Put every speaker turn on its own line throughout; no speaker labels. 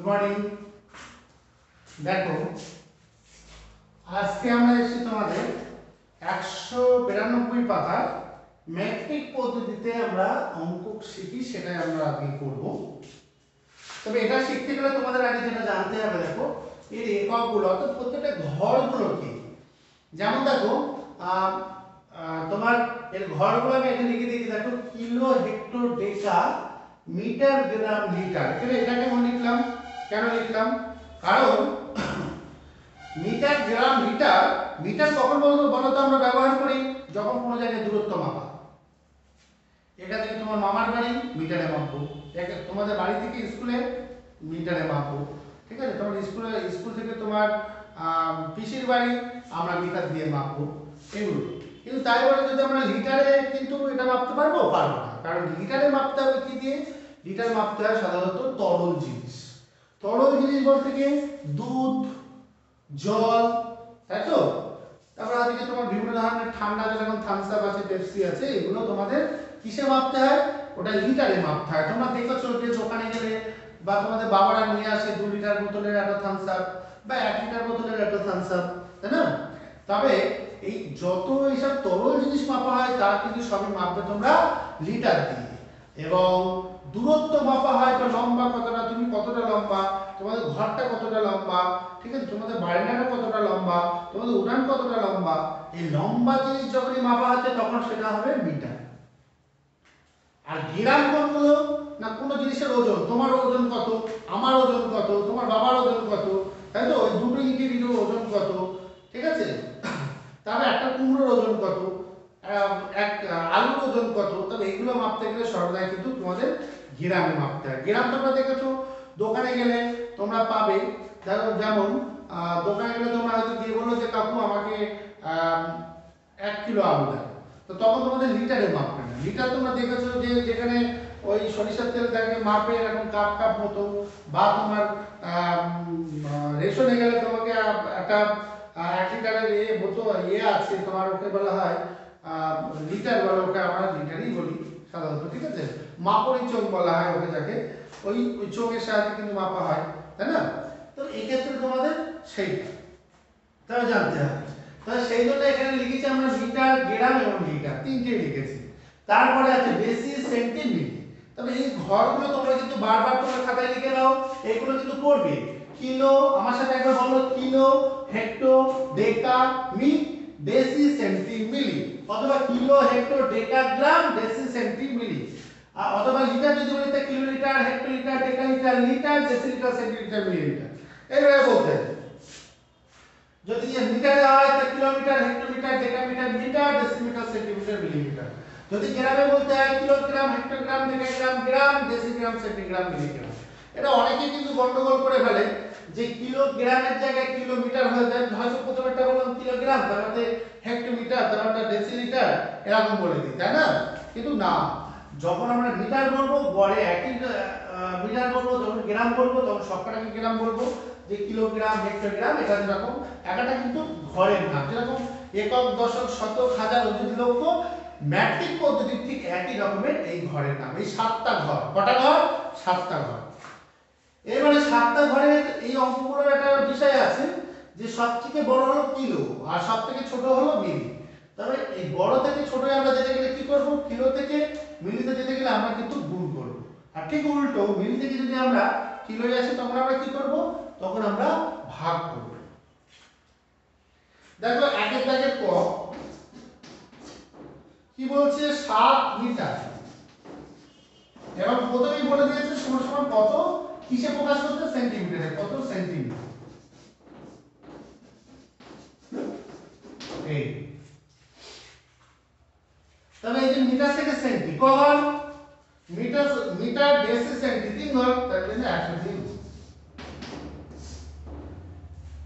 Good morning. দেখো আজকে আমরা এসেছি তোমাদের 192 পাতার ম্যাট্রিক পদ্ধতিতে আমরা অঙ্ক শিখি, সেটাই আমরা আগে করব। তবে এটা শিখতে গেলে তোমাদের আগে যেটা জানতে হবে, দেখো এর এককগুলো অর্থাৎ প্রত্যেকটা ঘরগুলো কি। যেমন দেখো তোমার এর ঘরগুলো আমি এখানে লিখে দিয়েছি। দেখো কিলো, হেক্টর, ডেকা, মিটার, গ্রাম, লিটার। এটাকে মনে লিখলাম, কেন লিখলাম? কারণ মিটার, গ্রাম, লিটার, মিটার কখন বলতো আমরা ব্যবহার করি যখন কোনো জায়গায় দূরত্ব মাপা। এটা থেকে তোমার মামার বাড়ি মিটারে মাপবো, তোমাদের বাড়ি থেকে স্কুলে মিটারে মাপবো, ঠিক আছে? তোমার স্কুল থেকে তোমার পিসির বাড়ি আমরা মিটার দিয়ে মাপবো, এগুলো। কিন্তু তাই বলে যদি আমরা লিটারে কিন্তু এটা মাপতে পারবো না, কারণ লিটারে মাপতে হবে কি দিয়ে? লিটার মাপতে হয় সাধারণত তরল জিনিস। তরল জিনিস বলতে কি দুধ, জল, তাই তো? তারপর আজকে তোমার বিভিন্ন ধরনের ঠান্ডা, যেমন থামস আপ আছে, পেপসি আছে, এগুলো তোমাদের কিসে মাপতে হয়? ওটা লিটারে মাপতে হয়। তোমরা দেখেছো যে দোকানে গেলে বা তোমাদের বাবারা নিয়ে আসে 2 লিটার বোতলের একটা থামস আপ বা 1 লিটার বোতলের একটা থামস আপ, তাই না? তবে এই যত এইসব তরল জিনিস মাপা হয় তার কিন্তু সবই মাপবে তোমরা লিটার দিয়ে। এবং দূরত্ব মাপা হয়, তো লম্বা কতটা, তুমি কতটা লম্বা, তোমাদের ঘরটা কতটা লম্বা, ঠিক আছে, তোমাদের বারান্দাটা কতটা লম্বা, তোমাদের উঠান কতটা লম্বা, এই লম্বা জিনিস যখনই মাপা হচ্ছে তখন সেটা হবে মিটার। আর গ্রাম কোনগুলো না, কোনো জিনিসের ওজন, তোমার ওজন কত, আমার ওজন কত, তোমার বাবার ওজন কত, তাই তো? ওই দুটো ইটের ওজন কত, ঠিক আছে? তারপরে একটা কুমড়োর ওজন কত, এক আলুর ওজন কত। তবে এগুলো মাপতে গেলে সর্বদাই কিন্তু তোমাদের গ্রামে মাপতে হয়। গ্রাম তোমরা দেখেছো দোকানে গেলে তোমরা পাবে, যেমন দোকানে গেলে তোমরা হয়তো দিয়ে বললো যে কাকু আমাকে 1 কিলো আলু দেয়, তো তখন তোমাদের লিটারে মাপবে না। লিটার তোমরা দেখেছো যে যেখানে ওই সরিষার তেল দেখে মাপে এরকম কাপ কাপ মতো, বা তোমার রেশনে গেলে তোমাকে একটা 1 লিটারের বোতল আছে তোমার, ওকে বলা হয় লিটার বলে, ওকে আমরা লিটারই বলি সাধারণত, ঠিক আছে? মাপনি চোখ বলা হয় ওকে, যাকে ওই চোখের সাহায্যে কিন্তু মাপা হয়, তাই না? তো এই ক্ষেত্রে তোমাদের সেইটা তাহলে জানতে হবে। তাহলে সেই জন্য এখানে লিখেছি আমরা মিটার, গ্রাম এবং লিটার, তিনটেই লিখেছি। তারপরে আছে ডেসি, সেন্টি, মিলি। তবে এই ঘরগুলো তোমরা কিন্তু বারবার তোমরা খাতায় লিখে নাও, এগুলো কিন্তু পড়বে। কিলো, আমার সাথে একবার বলো, কিলো, হেক্টর, ডেকা, মি, ডেসি, সেন্টি, মিলি। অথবা kilo, hecto, deca, gram, deci, centi, milli. অথবা লিটার যদি বলি তাহলে kilometre, hectolitre, decalitre, litre, decilitre, centilitre, millilitre, এইভাবে বলতে হবে। যদি মিটারে হয় তাহলে kilometre, hectometre, decametre, metre, decimetre, centimetre, millimetre. যদি গ্রামে বলতে হয় kilogram, hectogram, decagram, gram, decigram, centigram, milligram. এটা অনেকেই কিন্তু গন্ডগোল করে ফেলে যে কিলোগ্রামের জায়গায় কিলোমিটার হয়ে যায়। হয়তো প্রথমেরটা বললাম কিলোগ্রাম, তার মধ্যে হেক্টোমিটার, তার মধ্যে ডেসিলিটার, এরকম বলে দিই, তাই না? কিন্তু না, যখন আমরা মিটার বলবো গড়ে একই মিটার বলবো, যখন গ্রাম বলবো তখন সবকটাকে গ্রাম বলবো। যে কিলোগ্রাম, হেক্টোগ্রাম, এটা যেরকম একটা কিন্তু ঘরের নাম, যেরকম একক, দশক, শতক, হাজার, অযুত, লক্ষ, ম্যাট্রিক পদ্ধতি ঠিক একই রকমের এই ঘরের নাম। এই 7টা ঘর, কটা ঘর? 7টা ঘর। এবারে 7টা ঘরের এই অঙ্কগুলোর একটা বিষয় আছে যে সবথেকে বড় হলো কিলো আর সবথেকে ছোট হলো মিলি। তবে এই বড় থেকে ছোট আমরা যেতে গেলে কি করব? কিলো থেকে মিলিতে যেতে গেলে আমরা কিন্তু গুণ করব। আর ঠিক উল্টো, মিলি থেকে যদি আমরা কিলোয় আসে তখন আমরা কি করব? তখন আমরা ভাগ করব। দেখো একের দাগের ক কি বলছে? 7 মিটার। এবং প্রথমেই বলে দিয়েছে সমান সমান কত, কিসে প্রকাশ করতে? সেন্টিমিটারে। কত? সেন্টিমিটার। এই তবে এই যে মিটার থেকে সেন্টি কবার? মিটার, মিটার, ডেসি, সেন্টি, 3 ঘর, তার জন্য 103।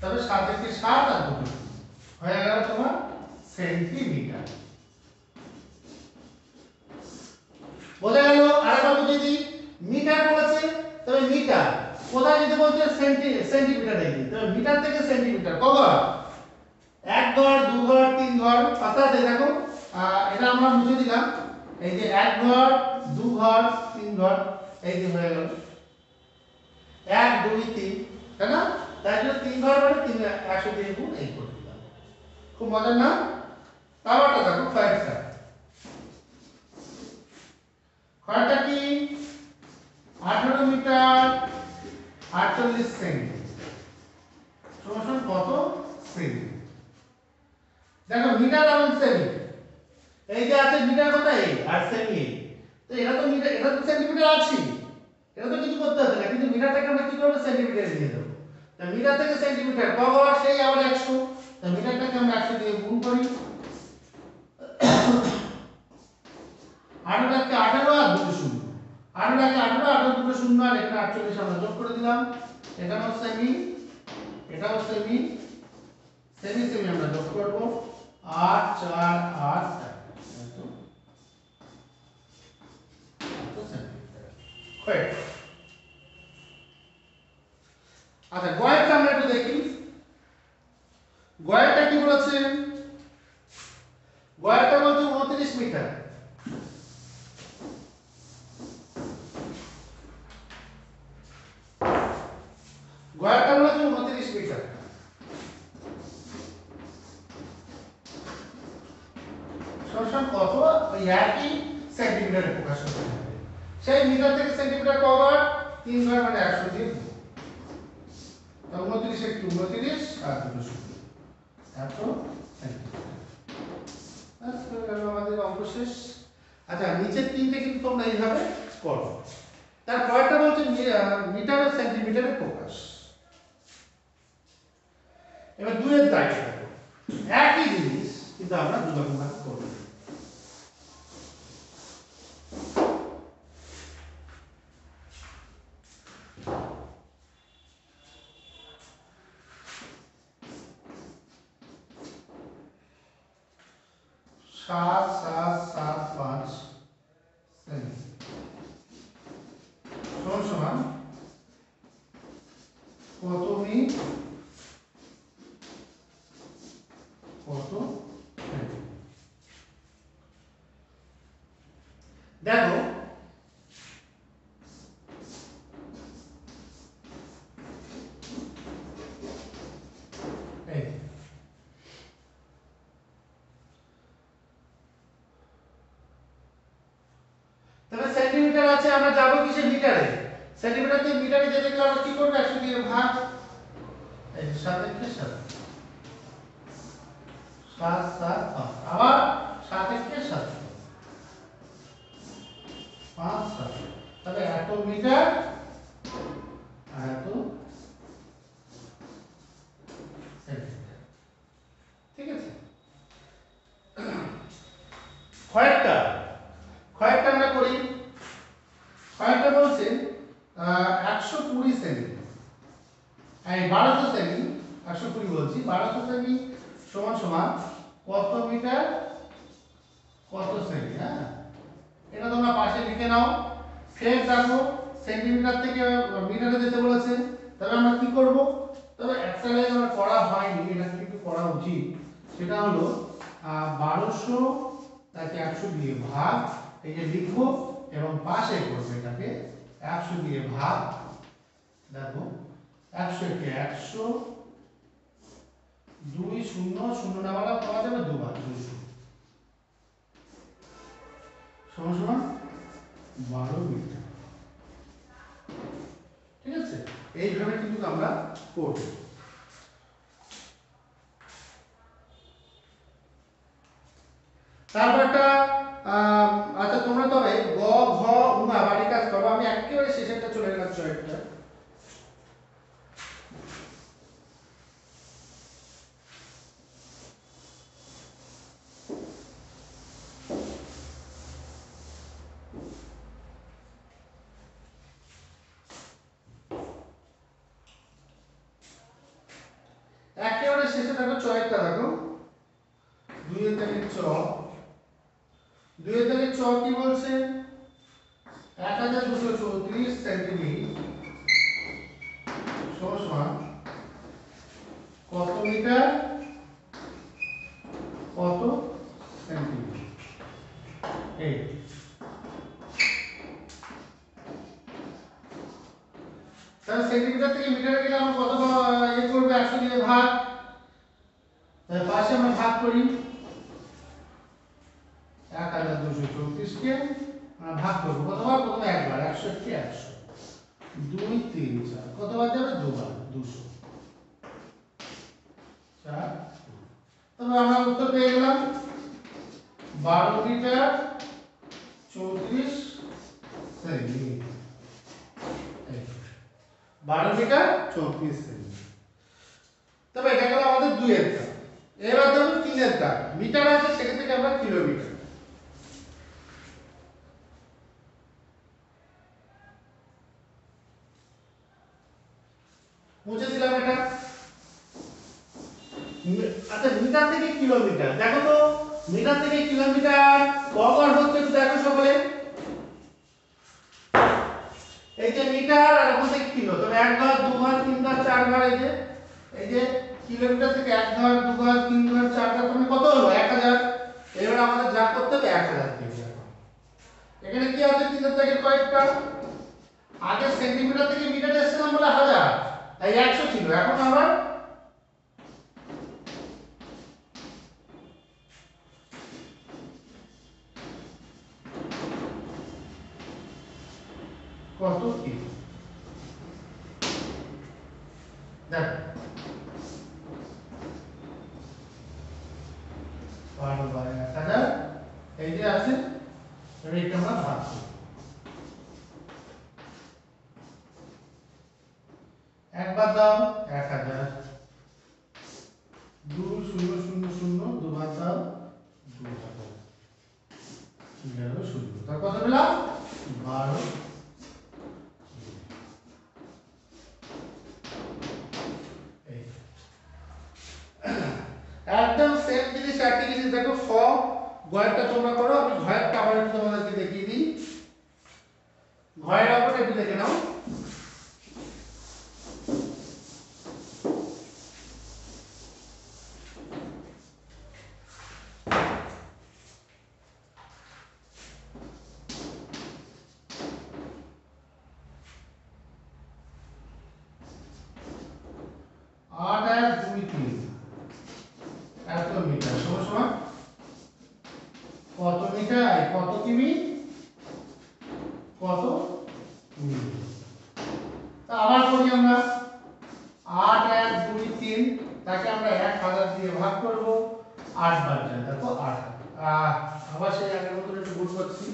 তবে 7 থেকে 7 আর 2 হয়ে গেল তোমার সেন্টিমিটার। বোঝা গেল? আরেকবার বুঝিয়ে দিই, মিটার বলেছে, তবে মিটার কোথায় যেতে বলছে? সেন্টিমিটারে গিয়ে। তবে মিটার থেকে সেন্টিমিটার কবার? 1 ঘর, 2 ঘর, 3 ঘর, পাতাতে দেখো এটা আমরা মুছে দিলাম। এই যে 1 ঘর, 2 ঘর, 3 ঘর, এই যে হয়ে গেল। 1 2 3, তাই না? তাই জন্য 3 ঘর মানে 3 103 গুণ এই করে দিলাম। খুব মজার না? তারপরটা দেখো ক্ষয়টা। ক্ষয়টা কি? 18 মিটার 48 সেমি সমান কত সেমি? দেখো মিটার এবং সেমি, এই যে আছে মিটার কত এই আর সেমি এই, তো এটা তো মিটার, এটা তো সেন্টিমিটার আছে, এটা তো কিছু করতে হবে না, কিন্তু মিটারটাকে আমরা কি করব সেন্টিমিটারে নিয়ে দেব। তো মিটার থেকে সেন্টিমিটার পাওয়ার সেই আবার 100, তো মিটারটাকে আমরা 100 দিয়ে গুণ করি। 18 কে 18 আর 2 শূন্য, 18 কে 18 18 2 শূন্য আর এখানে 48 আমরা যোগ করে দিলাম, এটাও সেমি এটাও সেমি, সেমি সেমি আমরা যোগ করব 8 4 8 কয়েক। আচ্ছা গয়েরটা আমরা একটু দেখি, গয়েরটা কি বলেছে? গয়েরটা বলছে 29 মিটার, গয়েরটা বলেছে 29 মিটার সমান কত? ওই একই সেন্টিমিটারে প্রকাশ করতে হবে। সেই মিটার থেকে সেন্টিমিটার পাওয়ার 3 ঘর মানে 100 দিয়ে 29 একটু 29 আর 2 শূন্য, এত সেন্টিমিটার। বাস হয়ে গেল আমাদের অঙ্ক শেষ। আচ্ছা নিচের তিনটে কিন্তু তোমরা এইভাবে করো। তার পরেরটা বলছে মিটার ও সেন্টিমিটারে প্রকাশ। এবার দুইয়ের দায়িত্ব দেখো, একই জিনিস কিন্তু আমরা দুভাগে ভাগ করব। সাত সাত সাত 5 সেমি সমান সমান কত মি কত সেমি। দেখো এই তাহলে সেন্টিমিটার আছে, আমরা যাব কিসে? মিটারে। সেন্টিমিটার থেকে মিটারে যেতে গেলে আমরা কি করব? 100 দিয়ে ভাগ, এই 7 এর 7 7 7 5, আবার 7 এর 7 5 7, তাহলে এত মিটার আর এত সেন্টিমিটার। ঠিক আছে? কয়েকটা কয়েকটা আমরা করি। কয়েকটা বলছে 120 সেমি, এই 1200 সেমি, 120 বলছি, 1200 সেমি সমান সমান কত মিটার কত সেমি। হ্যাঁ, এটা তোমরা পাশে লিখে নাও। ফের দেখো সেন্টিমিটার থেকে মিটারে যেতে বলেছে, তবে আমরা কি করব? তবে একটা লাইন আমরা করা হয়নি, এটা কিন্তু করা উচিত। সেটা হলো 1200 তাকে 100 দিয়ে ভাগ, এই যে লিখবো এবং পাশে করবে এটাকে 100 দিয়ে ভাগ। দেখো 100 কে 100, 2 শূন্য শূন্য না বলা পাওয়া যাবে দুবার 200 সমান সমান 12 মিটার। ঠিক আছে? এইভাবে কিন্তু আমরা করব। তারপর একটা আচ্ছা তোমরা তবে গ ঘ উমা বাড়ি কাজ করো, আমি একেবারে শেষেরটা চলে গেলাম চয়েরটা। একেবারে শেষে দেখো চয়েরটা দেখো, 2 এর দাগের চ, 2 এর দাগের চ কি বলছে? 1234 সেন্টিমিটার সমান সমান কত মিটার কত সেন্টিমিটার। এই তাহলে সেন্টিমিটার থেকে মিটারে গেলে আমরা কত করবে 100 দিয়ে ভাগ, তাহলে পাশে আমরা ভাগ করি 1234 কে আমরা ভাগ করব কতবার, প্রথমে একবার 100 কে 100, 2 3 4 কতবার যাবে, দুবার 200 4। তবে আমরা উত্তর পেয়ে গেলাম 12 মিটার 34 সেমি। 12 metre 34 semi. তবে এটা গেল আমাদের 2 এর দাগ। এবার দেখো 3 এর দাগ। মিটার আছে সেখান থেকে আমরা কিলোমিটার। মুছে দিলাম এটা। আচ্ছা মিটার থেকে কিলোমিটার দেখো তো, মিটার থেকে কিলোমিটার কবার হচ্ছে একটু দেখো সকলে। এই যে মিটার আর ওখান থেকে কিলো, তবে 1 ঘর 2 ঘর 3 ঘর 4 ঘর, এই যে কিলোমিটার থেকে 1 ঘর 2 ঘর 3 ঘর 4 ঘর মানে কত হলো 1000। এবার আমাদের যা করতে হবে 1000 দিয়ে যাবো। এখানে কি আছে 3 এর দাগের কয়েকটা, আগে সেন্টিমিটার থেকে মিটারে এসেছিলাম বলে 1000, তাই 100 ছিল, এখন আবার কত কি দেখ 12/1000 এই যে আছে, এইটা আমরা ভাগ করব। একবার দাও 1000, 2000 দুবার দাও 2000, 1100 তার কত পেলাম 12। একদম সেম জিনিস একই জিনিস দেখো, ঘয়েরটা তোমরা করো, আমি ঘয়েরটা আবার একটু তোমাদেরকে দেখিয়ে দিই। ঘয়ের অঙ্কটা একটু দেখে নাও। আট এক দুই তিন এত মিটার সমান সমান কত মিটার, কত কিমি, কত মিলি। তা আবার করি আমরা 8 1 2 3 তাকে আমরা 1000 দিয়ে ভাগ করব, 8 বার যায় দেখো 8। আবার সেই আগের মতো একটু ভুল করছি,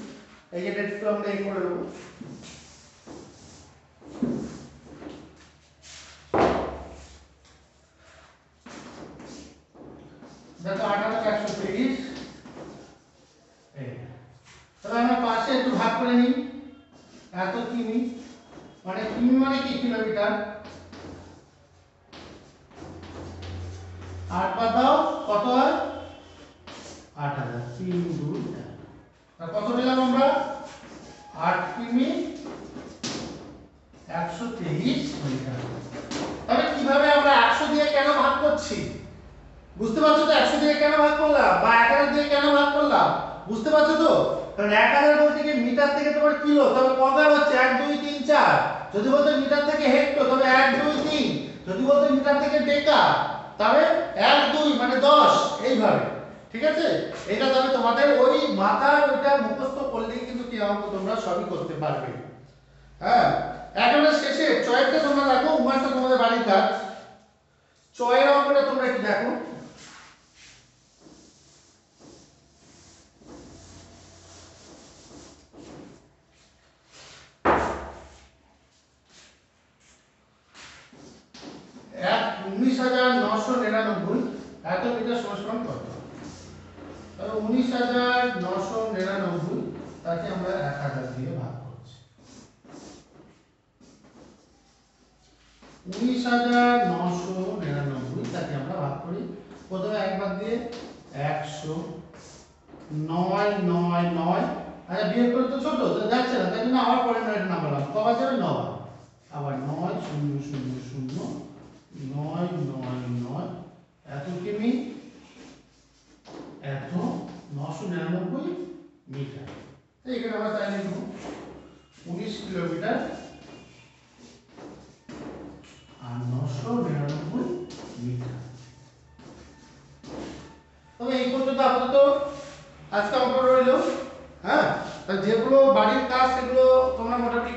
এই যে একটু আমরা এই করে দেব। দেখো 8 আর 130, এই তবে আমরা পাশে একটু ভাগ করে নিই, এত কিমি মানে কিমি মানে কি কিলোমিটার, 8 বার দাও কত হয় 8000, 3 2 1। তা কত পেলাম আমরা 8 কিমি 123 মিটার। তবে কিভাবে আমরা 100 দিয়ে কেন ভাগ করছি বুঝতে পারছো তো, 100 দিয়ে কেন ভাগ করলাম বা 1000 দিয়ে কেন ভাগ করলাম বুঝতে পারছো তো। কারণ 1000 বলতে কি মিটার থেকে তোমার কিলো, তবে কবার হচ্ছে 1 2 3 4। যদি বলতে মিটার থেকে হেক্টর তবে 1 2 3। যদি বলতে মিটার থেকে ডেকা তবে 1 2 মানে 10, এইভাবে। ঠিক আছে, এটা তবে তোমাদের ওই মাথার ওইটা মুখস্থ করলেই কিন্তু কি অঙ্ক তোমরা সবই করতে পারবে। হ্যাঁ, একেবারে শেষে চয়েরটা তোমরা দেখো, উমারটা তোমাদের বাড়ির কাজ। চয়ের অঙ্কটা তোমরা একটু দেখো। এক 19,999 এত মিটার সমান কত, তাহলে 19,999 তাকে আমরা 1000 দিয়ে ভাগ করছি। 19,999 তাকে আমরা ভাগ করি, প্রথমে একবার দিয়ে 100 9 9 9। আচ্ছা বিয়োগ করে তো ছোট তো যাচ্ছে না, তাই জন্য আবার পরে একটা নাম্বার লাগাবো, কবার যাবে 9 বার, আবার 9 0 0 0 9 9 9 এত কিমি এত 999 মিটার। তো এখানে আমরা তাই লিখব 19 কিলোমিটার পর্যন্ত আপাতত আজকে অঙ্ক রইল। হ্যাঁ, তা যেগুলো বাড়ির কাজ সেগুলো তোমরা মোটামুটি